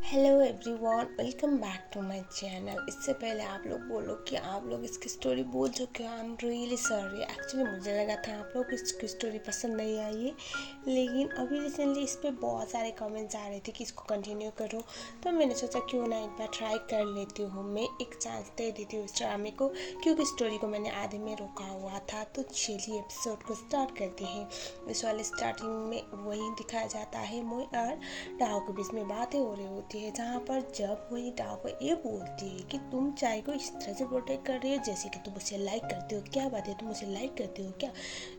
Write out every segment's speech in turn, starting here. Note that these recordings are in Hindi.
Hello everyone, welcome back to my channel. इससे पहले आप लोग बोलो कि आप लोग इसकी स्टोरी बोल चुके हो। I am really sorry. Actually मुझे लगा था आप लोग को इसकी स्टोरी पसंद नहीं आई है, लेकिन अभी रिसेंटली इस पर बहुत सारे कमेंट्स आ रहे थे कि इसको कंटिन्यू करो, तो मैंने सोचा क्यों ना एक बार ट्राई कर लेती हूँ। मैं एक चांस दे देती हूँ इस ड्रामे को, क्योंकि स्टोरी को मैंने आधे में रोका हुआ था। तो चलिए एपिसोड को स्टार्ट करते हैं। इस वाले स्टार्टिंग में वही दिखाया जाता है मोई और डाओ के बीच में बातें हो रही होती है, जहाँ पर जब वही डाओ को ये बोलती है कि तुम चाय को इस तरह से प्रोटेक्ट कर रही हो जैसे कि तुम उसे लाइक करती हो। क्या बात है, तुम उसे लाइक करती हो क्या?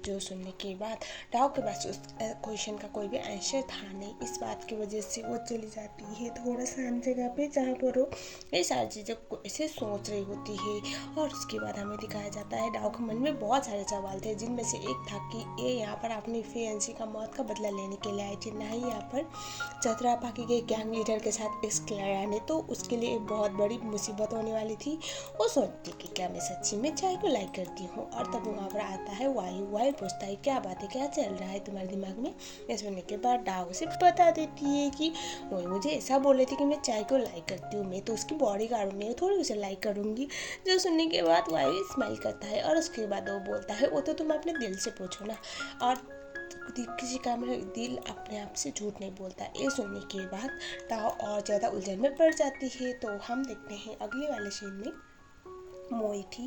जो सुनने के बाद डाओ के पास उस क्वेश्चन का कोई भी आंसर था नहीं। इस बात की वजह से वो चली जाती है थोड़ा शांत जगह पे, जहाँ पर वो ये सारी चीज़ें ऐसे सोच रही होती है। और उसके बाद हमें दिखाया जाता है डाओ के मन में बहुत सारे सवाल थे, जिनमें से एक था कि ये यहाँ पर अपनी फियांसी का मौत का बदला लेने के लिए आई थी, ना ही यहाँ पर चतरा पाकी के गैंग लीडर के साथ इश्क लड़ाने। तो उसके लिए एक बहुत बड़ी मुसीबत होने वाली थी। वो सोचती कि क्या मैं सच्ची में चाय को लाइक करती हूँ। और तब वहाँ पर आता है वायु। वायु पूछता है क्या बात है, क्या चल रहा है तुम्हारे दिमाग में? ये सुनने के बाद डाओ से बता देती है कि वही मुझे ऐसा बोले थे कि मैं चाय को लाइक करती हूँ, मैं तो उसकी बॉडी गार्ड हूँ, मैं थोड़ी उसे लाइक करूँगी। जो सुनने के बाद वायु स्माइल करता है और उसके बाद वो बोलता है वो तो तुम अपने दिल से पूछो ना, और किसी का मेरा दिल अपने आप से झूठ नहीं बोलता। ये सुनने के बाद टाओ और ज़्यादा उलझन में पड़ जाती है। तो हम देखते हैं अगले वाले सीन में मोई थी।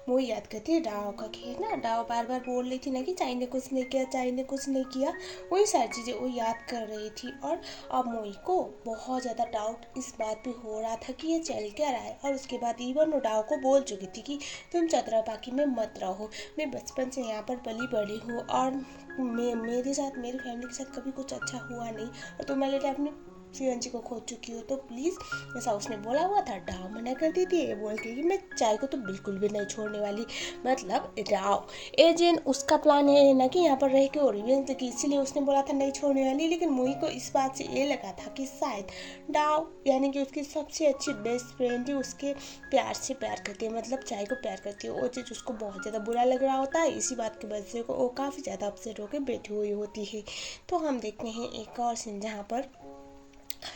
मोई याद करती है डाओ का खेल ना। डाओ बार बार बोल रही थी ना कि चाय ने कुछ नहीं किया, चाय ने कुछ नहीं किया। वही सारी चीज़ें वो याद कर रही थी। और अब मोई को बहुत ज़्यादा डाउट इस बात पे हो रहा था कि ये चल क्या रहा है। और उसके बाद इवन वो डाओ को बोल चुकी थी कि तुम चतरापाकी में मत रहो, मैं बचपन से यहाँ पर पली बड़ी हूँ और मेरे साथ, मेरी फैमिली के साथ कभी कुछ अच्छा हुआ नहीं, और तुम मेरे लिए अपनी फियांसी को खो चुकी हो, तो प्लीज़, ऐसा उसने बोला हुआ था। डाओ मना कर दी थी ये बोल के कि मैं चाय को तो बिल्कुल भी नहीं छोड़ने वाली। मतलब डाओ एजेंट, उसका प्लान है ना कि यहाँ पर रह के और रिवेंज की, इसीलिए उसने बोला था नहीं छोड़ने वाली। लेकिन मुई को इस बात से ये लगा था कि शायद डाओ यानी कि उसकी सबसे अच्छी बेस्ट फ्रेंड ही उसके प्यार से प्यार करती है, मतलब चाय को प्यार करती है। वो चीज़ उसको बहुत ज़्यादा बुरा लग रहा होता है। इसी बात की वजह से वो काफ़ी ज़्यादा अपसेट होकर बैठी हुई होती है। तो हम देखते हैं एक और सीन, जहाँ पर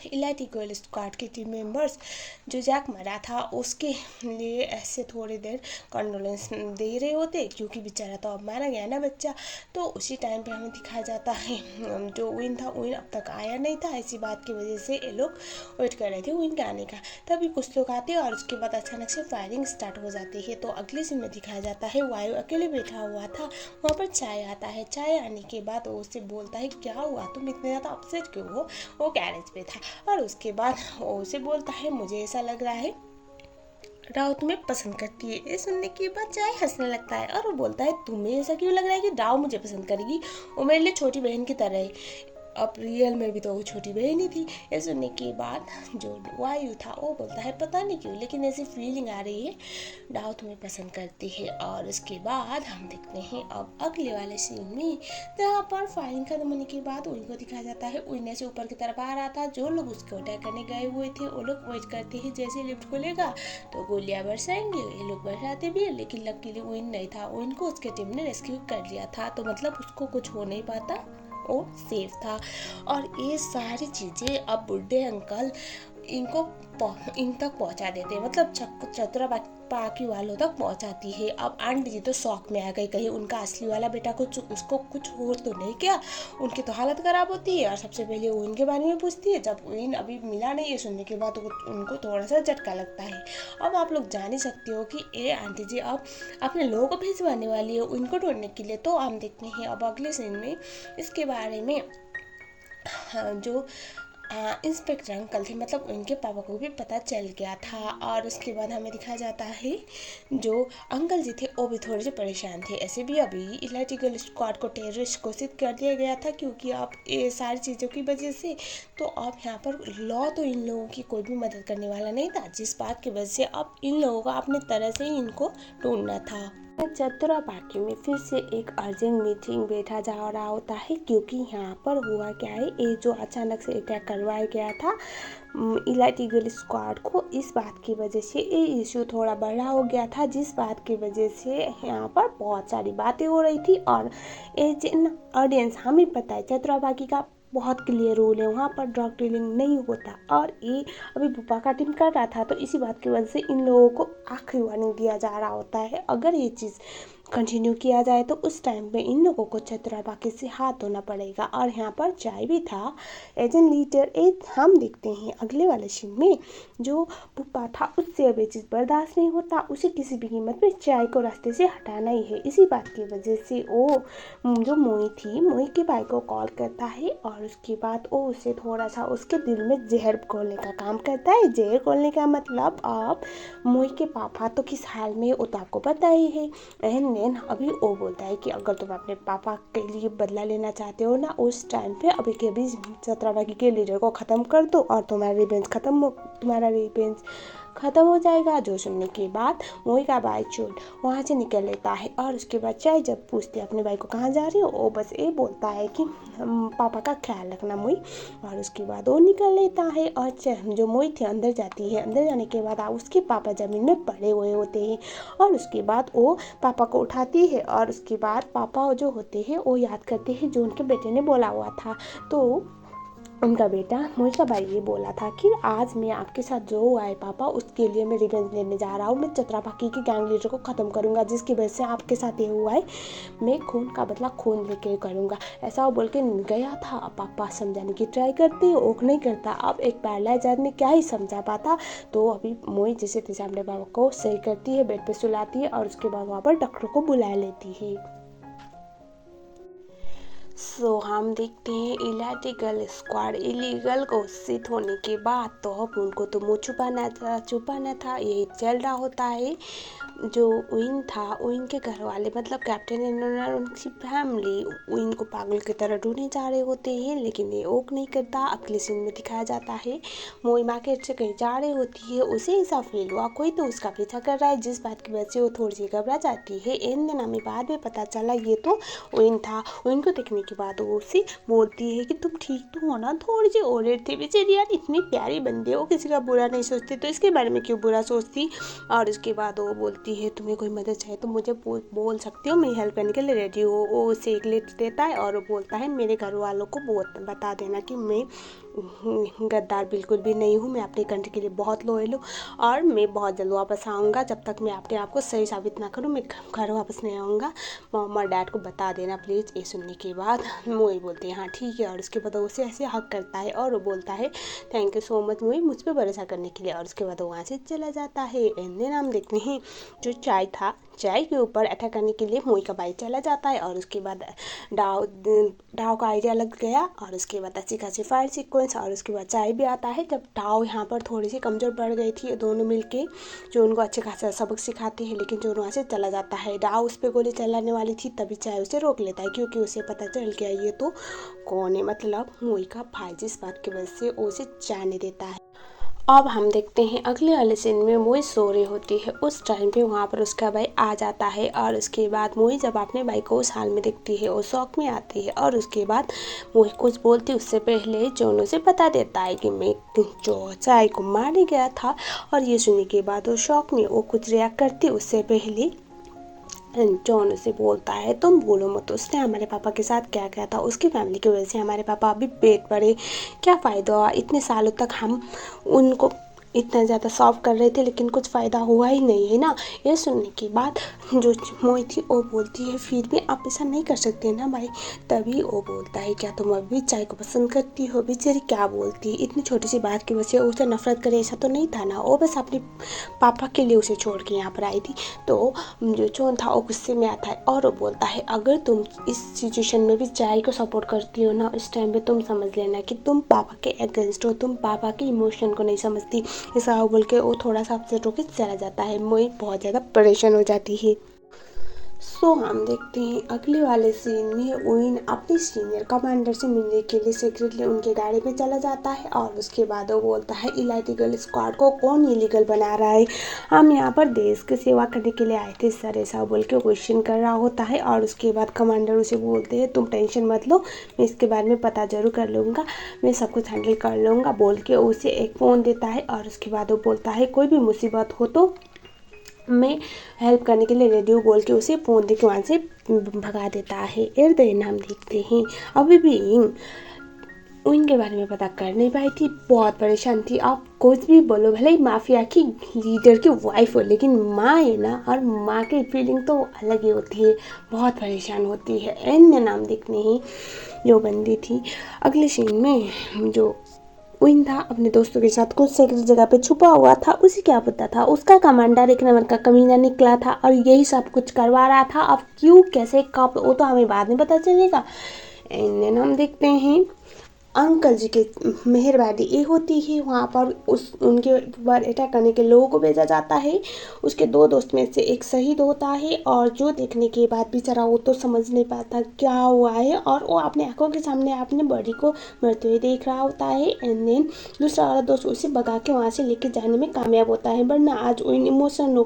इलाइटी गर्ल स्क्वाड के टीम मेंबर्स जो जैक मरा था उसके लिए ऐसे थोड़ी देर कंडोलेंस दे रहे होते, क्योंकि बेचारा तो अब मारा गया ना बच्चा। तो उसी टाइम पे हमें दिखाया जाता है जो विन था, विन अब तक आया नहीं था। इसी बात की वजह से ये लोग वेट कर रहे थे विन के आने का। तभी कुछ लोग आते हैं और उसके बाद अचानक से फायरिंग स्टार्ट हो जाती है। तो अगले सीन में दिखाया जाता है वायु अकेले बैठा हुआ था, वहाँ पर चाय आता है। चाय आने के बाद वो उससे बोलता है क्या हुआ, तुम इतने ज़्यादा अपसेट क्यों हो? वो गैरेज पे था। और उसके बाद वो उसे बोलता है मुझे ऐसा लग रहा है राव तुम्हें पसंद करती है। ये सुनने के बाद चाय हंसने लगता है और वो बोलता है तुम्हें ऐसा क्यों लग रहा है कि राव मुझे पसंद करेगी? वो मेरे लिए छोटी बहन की तरह है। अब रियल में भी तो वो छोटी बहन ही थी। ये सुनने के बाद जो वायु था वो बोलता है पता नहीं क्यों, लेकिन ऐसी फीलिंग आ रही है डाव तुम्हें पसंद करती है। और उसके बाद हम देखते हैं अब अगले वाले सीन में, जहाँ पर फायरिंग खत्म होने के बाद उनको दिखाया जाता है उड़ने से ऊपर की तरफ आ रहा था। जो लोग उसको अटैक करने गए हुए थे वो लोग वेट करते हैं जैसे लिफ्ट खुलेगा तो गोलियां बरसाएंगे। ये लोग बरसाते भी है, लेकिन लकीली विन नहीं था। विन को उसके टीम ने रेस्क्यू कर लिया था, तो मतलब उसको कुछ हो नहीं पाता, वो सेफ था। और ये सारी चीज़ें अब बुढ़े अंकल इनको इन तक पहुंचा देते हैं, मतलब चतुरा पाकी वालों तक पहुंचाती है। अब आंटी जी तो शौक में आ गई, कहीं उनका असली वाला बेटा कुछ उसको कुछ हो तो नहीं क्या। उनकी तो हालत ख़राब होती है और सबसे पहले वो इनके बारे में पूछती है। जब विन अभी मिला नहीं है सुनने के बाद उनको थोड़ा सा झटका लगता है। अब आप लोग जान ही सकते हो कि ये आंटी जी अब अपने लोगों को भिजवाने वाली है उनको ढूंढने के लिए। तो हम देखते हैं अब अगले सीन में इसके बारे में। जो इंस्पेक्टर अंकल थे, मतलब उनके पापा को भी पता चल गया था। और उसके बाद हमें दिखाया जाता है जो अंकल जी थे वो भी थोड़े से परेशान थे। ऐसे भी अभी इलेक्ट्रिकल स्क्वाड को टेररिस्ट घोषित कर दिया गया था, क्योंकि अब ये सारी चीज़ों की वजह से। तो अब यहाँ पर लॉ तो इन लोगों की कोई भी मदद करने वाला नहीं था, जिस बात की वजह से अब इन लोगों को अपने तरह से ही इनको ढूंढना था। चतुरा पार्टी में फिर से एक अर्जेंट मीटिंग बैठा जा रहा होता है, क्योंकि यहाँ पर हुआ क्या है, ये जो अचानक से अटैक करवाया गया था इलाइटिगल स्क्वाड को, इस बात की वजह से ये इशू थोड़ा बड़ा हो गया था, जिस बात की वजह से यहाँ पर बहुत सारी बातें हो रही थी। और एज ऑडियंस हमें पता है चतुरा पार्टी का बहुत क्लियर रूल है, वहाँ पर ड्रग डीलिंग नहीं होता। और ये अभी बुपा का टीम कर रहा था, तो इसी बात की वजह से इन लोगों को आखिरी वार्निंग दिया जा रहा होता है। अगर ये चीज़ कंटिन्यू किया जाए तो उस टाइम पे इन लोगों को चतुराबाकी से हाथ धोना पड़ेगा। और यहाँ पर चाय भी था एजेंट लीडर एक। हम देखते हैं अगले वाले सीन में जो पुप्पा था उससे अब ये चीज़ बर्दाश्त नहीं होता, उसे किसी भी कीमत पे चाय को रास्ते से हटाना ही है। इसी बात की वजह से वो जो मोई थी, मोई के भाई को कॉल करता है और उसके बाद वो उसे थोड़ा सा उसके दिल में जहर घोलने का काम करता है। जहर घोलने का मतलब अब मोई के पापा तो किस हाल में वो तो आपको पता ही है। एंड देन अभी वो बोलता है कि अगर तुम अपने पापा के लिए बदला लेना चाहते हो ना, उस टाइम पे अभी के अभी चतुराबाकी के लीडर को ख़त्म कर दो और तुम्हारा रिवेंज ख़त्म हो जाएगा। जो सुनने के बाद मोई का भाई चोट वहाँ से निकल लेता है। और उसके बाद चाय जब पूछते अपने भाई को कहाँ जा रही हो, वो बस ये बोलता है कि पापा का ख्याल रखना मोई। और उसके बाद वो निकल लेता है और जो मोई थी अंदर जाती है। अंदर जाने के बाद उसके पापा ज़मीन में पड़े हुए होते हैं और उसके बाद वो पापा को उठाती है। और उसके बाद पापा जो होते हैं वो याद करते हैं जो उनके बेटे ने बोला हुआ था। तो उनका बेटा मोई का भाई ये बोला था कि आज मैं आपके साथ जो हुआ है पापा, उसके लिए मैं रिवेंज लेने जा रहा हूँ। मैं चतुराबाकी के गैंग लीडर को ख़त्म करूँगा जिसकी वजह से आपके साथ ये हुआ है। मैं खून का बदला खून लेके करूँगा, ऐसा वो बोल के गया था। पापा समझाने की ट्राई करते हैं, ओक नहीं करता। अब एक पैरलाइज आदमी क्या ही समझा पाता। तो अभी मोई जैसे तैसे अपने पापा को सही करती है, बेड पर सुलाती है और उसके बाद वहाँ पर डॉक्टर को बुला लेती है। हम देखते हैं इलीगल स्क्वाड इलीगल घोषित होने के बाद तो अब उनको तो मुँह छुपाना था। यही चल रहा होता है। जो विन था, विन के घर वाले मतलब कैप्टन एंड उनकी फैमिली विन को पागल की तरह ढूंढने जा रहे होते हैं, लेकिन ये ओक नहीं करता। अगले सीन में दिखाया जाता है मोई मार्केट से कहीं जा रही होती है, उसे ऐसा फील हुआ कोई तो उसका पीछा कर रहा है, जिस बात की वजह से वो थोड़ी सी घबरा जाती है। इन दिन हमें बाद में पता चला ये तो विन था। विन को देखने के बाद वो उससे बोलती है कि तुम ठीक तो हो ना, थोड़ी सी ओलेट थी बेचारी यार, इतनी प्यारी बंदी हो, किसी का बुरा नहीं सोचती तो इसके बारे में क्यों बुरा सोचती। और उसके बाद वो बोलती है तुम्हें कोई मदद चाहिए तो मुझे बोल सकती हो, मैं हेल्प करने के लिए रेडी हूँ। वो उसे एक लिस्ट देता है और वो बोलता है मेरे घर वालों को बता देना कि मैं गद्दार बिल्कुल भी नहीं हूँ, मैं अपने कंट्री के लिए बहुत लॉयल हूँ और मैं बहुत जल्द वापस आऊँगा। जब तक मैं अपने आप को सही साबित ना करूँ मैं घर वापस नहीं आऊँगा। मम्मा और डैड को बता देना प्लीज़। ये सुनने के बाद मोई बोलते हैं हाँ ठीक है। और उसके बाद उसे ऐसे हक करता है और वो बोलता है थैंक यू सो मच मोई मुझ पर भरोसा करने के लिए। और उसके बाद वो वहाँ से चला जाता है। एंड देन हम देखते हैं जो चाय था, चाय के ऊपर अटैक करने के लिए मोई का भाई चला जाता है। और उसके बाद डाव का आइडिया लग गया और उसके बाद अच्छी खासी फायर सीक्वेंस। और उसके बाद चाय भी आता है जब डाव यहाँ पर थोड़ी सी कमज़ोर पड़ गई थी, दोनों मिलके जो उनको अच्छे खासा सबक सिखाते हैं, लेकिन जो वहाँ से चला जाता है। डाव उस पर गोली चलाने वाली थी तभी चाय उसे रोक लेता है क्योंकि उसे पता चल गया ये तो कौन है, मतलब मोई का भाई, जिस बात की वजह से उसे जाने देता है। अब हम देखते हैं अगले वाले सीन में मोई सो रही होती है। उस टाइम पे वहाँ पर उसका भाई आ जाता है और उसके बाद मोई जब अपने भाई को उस हाल में देखती है वो शौक में आती है। और उसके बाद मोई कुछ बोलती उससे पहले जोन उसे बता देता है कि मैं जो चाय को मार गया था। और ये सुनने के बाद वो शौक में वो कुछ रिएक्ट करती उससे पहले जॉन उसे बोलता है तुम बोलो मत उसने हमारे पापा के साथ क्या किया था, उसकी फैमिली की वजह से हमारे पापा अभी पेट पड़े, क्या फ़ायदा हुआ, इतने सालों तक हम उनको इतना ज़्यादा सॉल्व कर रहे थे लेकिन कुछ फ़ायदा हुआ ही नहीं है ना। ये सुनने के बाद जो मोई थी वो बोलती है फिर भी आप ऐसा नहीं कर सकते ना भाई। तभी वो बोलता है क्या तुम अभी चाय को पसंद करती हो। बेचारी क्या बोलती है, इतनी छोटी सी बात की वजह से उसे नफरत करे ऐसा तो नहीं था ना, वो बस अपने पापा के लिए उसे छोड़ के यहाँ पर आई थी। तो जो चोन था वो गुस्से में आता है और वो बोलता है अगर तुम इस सिचुएशन में भी चाय को सपोर्ट करती हो ना, इस टाइम पे तुम समझ लेना कि तुम पापा के अगेंस्ट हो, तुम पापा के इमोशन को नहीं समझती। ऐसा बोल के वो थोड़ा सा अपसेट होकर चला जाता है। मोई बहुत ज़्यादा परेशान हो जाती है। हम देखते हैं अगले वाले सीन में विन अपने सीनियर कमांडर से मिलने के लिए सीक्रेटली उनके गाड़ी पे चला जाता है। और उसके बाद वो बोलता है इलीगल स्क्वाड को कौन इलीगल बना रहा है, हम यहाँ पर देश की सेवा करने के लिए आए थे सर, ऐसा बोल के क्वेश्चन कर रहा होता है। और उसके बाद कमांडर उसे बोलते हैं तुम टेंशन मत लो, मैं इसके बारे में पता जरूर कर लूँगा, मैं सब कुछ हैंडल कर लूँगा बोल के उसे एक फ़ोन देता है। और उसके बाद वो बोलता है कोई भी मुसीबत हो तो मैं हेल्प करने के लिए रेडी हूँ बोल के उसे फ़ोन दे के वहाँ से भगा देता है। इर्द गिर्द हम देखते हैं अभी भी उन के बारे में पता कर नहीं पाई थी, बहुत परेशान थी। आप कुछ भी बोलो, भले ही माफिया की लीडर की वाइफ हो, लेकिन माँ है ना, और माँ की फीलिंग तो अलग ही होती है, बहुत परेशान होती है। एन नाम दिखने ही जो बंदी थी। अगले सीन में जो विन था अपने दोस्तों के साथ कुछ सेक्रेट जगह पे छुपा हुआ था। उसे क्या पता था उसका कमांडर एक नंबर का कमीना निकला था और यही सब कुछ करवा रहा था। अब क्यों, कैसे, कब, वो तो हमें बाद में पता चलेगा। एंड हम देखते हैं अंकल जी की मेहरबानी ये होती है, वहाँ पर उनके ऊपर अटैक करने के लोगों को भेजा जाता है। उसके 2 दोस्त में से एक शहीद होता है और जो देखने के बाद बेचारा वो तो समझ नहीं पाता क्या हुआ है, और वो अपने आंखों के सामने अपने बॉडी को मरते हुए देख रहा होता है। एंड देन दूसरा वाला दोस्त उसे भगा के वहाँ से लेके जाने में कामयाब होता है, वरना आज वो इमोशनल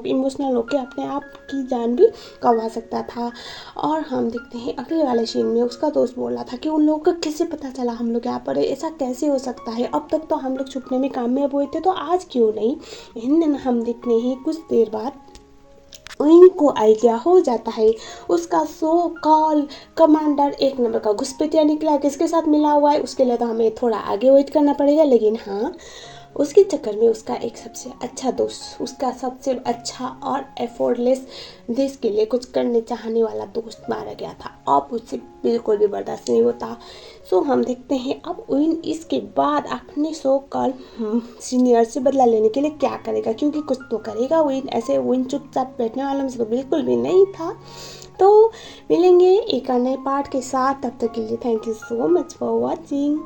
होकर अपने आप की जान भी गंवा सकता था। और हम देखते हैं अगले वाले सीन में उसका दोस्त बोल रहा था कि उन लोगों को कैसे पता चला हम लोग यहाँ पर है, ऐसा कैसे हो सकता है, अब तक तो हम लोग छुपने में कामयाब हुए थे, तो आज क्यों नहीं। हम देखते हैं कुछ देर बाद उनको आइडिया हो जाता है। उसका सो कॉल कमांडर एक नंबर का घुसपैठिया निकला, किसके साथ मिला हुआ है उसके लिए तो हमें थोड़ा आगे वेट करना पड़ेगा, लेकिन हाँ उसके चक्कर में उसका एक सबसे अच्छा दोस्त, उसका सबसे अच्छा और एफर्टलेस देश के लिए कुछ करने चाहने वाला दोस्त मारा गया था। अब उससे बिल्कुल भी बर्दाश्त नहीं होता। सो हम देखते हैं अब विन इसके बाद अपने सो कॉल सीनियर से बदला लेने के लिए क्या करेगा, क्योंकि कुछ तो करेगा विन, ऐसे विन चुपचाप बैठने वालों में से तो बिल्कुल भी नहीं था। तो मिलेंगे एक नए पार्ट के साथ, तब तक के लिए thank you so much for watching.